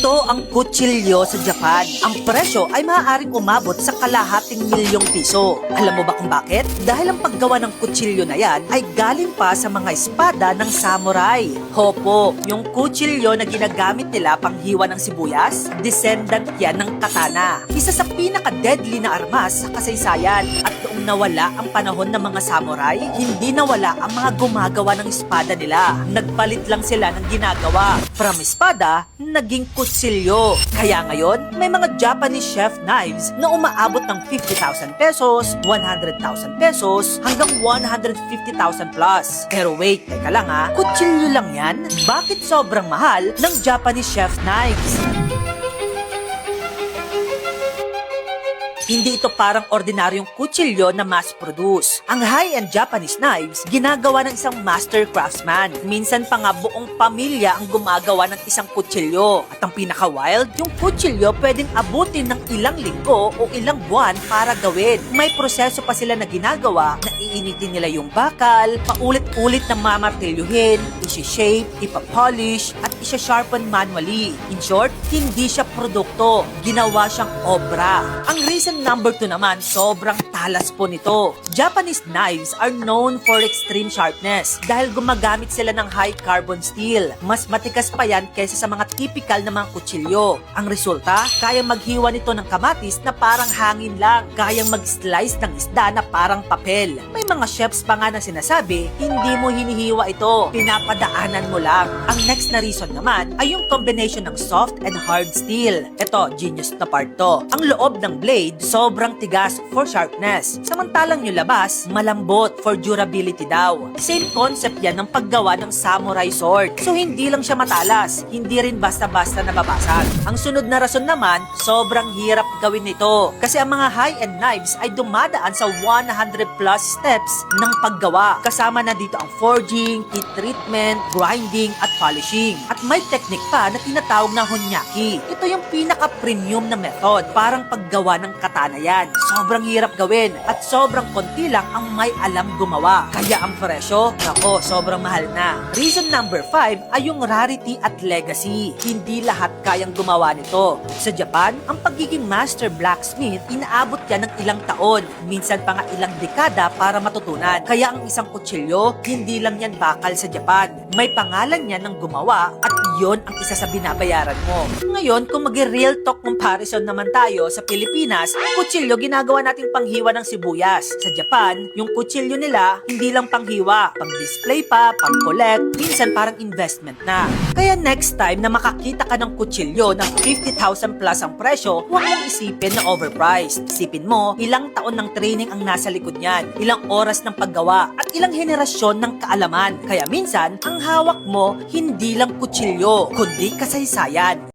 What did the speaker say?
Ito ang kutsilyo sa Japan. Ang presyo ay maaaring umabot sa kalahating milyong piso. Alam mo ba kung bakit? Dahil ang paggawa ng kutsilyo na yan ay galing pa sa mga espada ng samurai. Hopo, yung kutsilyo na ginagamit nila panghiwa ng sibuyas, descendant yan ng katana. Isa sa pinaka-deadly na armas sa kasaysayan. At noong nawala ang panahon ng mga samurai, hindi nawala ang mga gumagawa ng espada nila. Nagpalit lang sila ng ginagawa. From espada, naging kutsilyo. Kaya ngayon, may mga Japanese chef knives na umaabot ng 50,000 pesos, 100,000 pesos, hanggang 150,000 plus. Pero wait, teka lang ha, kutsilyo lang yan? Bakit sobrang mahal ng Japanese chef knives? Hindi ito parang ordinaryong kutsilyo na mass-produce. Ang high-end Japanese knives, ginagawa ng isang master craftsman. Minsan pa nga buong pamilya ang gumagawa ng isang kutsilyo. At ang pinaka-wild, yung kutsilyo pwedeng abutin ng ilang linggo o ilang buwan para gawin. May proseso pa sila na ginagawa na iinitin nila yung bakal, paulit-ulit na mamartilyuhin, isi-shape, ipapolish, at isa-sharpen manually. In short, hindi siya produkto. Ginawa siyang obra. Ang reason number 2 naman, sobrang talas po nito. Japanese knives are known for extreme sharpness dahil gumagamit sila ng high carbon steel. Mas matikas pa yan kaysa sa mga typical na mga kutsilyo. Ang resulta, kayang maghiwa nito ng kamatis na parang hangin lang. Kayang mag-slice ng isda na parang papel. May mga chefs pa nga na sinasabi, hindi mo hinihiwa ito, pinapadaanan mo lang. Ang next na reason naman ay yung combination ng soft and hard steel. Ito, genius na part to. Ang loob ng blade, sobrang tigas for sharpness. Samantalang yung labas, malambot for durability daw. Same concept yan ng paggawa ng samurai sword. So hindi lang siya matalas, hindi rin basta-basta nababasag. Ang sunod na rason naman, sobrang hirap gawin nito. Kasi ang mga high-end knives ay dumadaan sa 100 plus steps ng paggawa. Kasama na dito ang forging, heat treatment, grinding, at polishing. At may technique pa na tinatawag na honyaki. Ito yung pinaka-premium na method, parang paggawa ng katana yan. Sobrang hirap gawin at sobrang konti lang ang may alam gumawa. Kaya ang presyo, nako, sobrang mahal na. Reason number 5 ay yung rarity at legacy. Hindi lahat kayang gumawa nito. Sa Japan, ang pagiging master blacksmith, inaabot yan ng ilang taon, minsan pa nga ilang dekada para matutunan. Kaya ang isang kutsilyo, hindi lang yan bakal sa Japan. May pangalan yan ng gumawa at yon ang isa sa binabayaran mo. Ngayon, kung mag-real talk comparison naman tayo sa Pilipinas, kutsilyo ginagawa nating panghiwa ng sibuyas. Sa Japan, yung kutsilyo nila, hindi lang panghiwa, pang-display pa, pang-collect, minsan parang investment na. Kaya next time na makakita ka ng kutsilyo na 50,000 plus ang presyo, huwag mong isipin na overpriced. Isipin mo, ilang taon ng training ang nasa likod niyan, ilang oras ng paggawa, at ilang henerasyon ng kaalaman. Kaya minsan, ang hawak mo, hindi lang kutsilyo, kundi kasaysayan.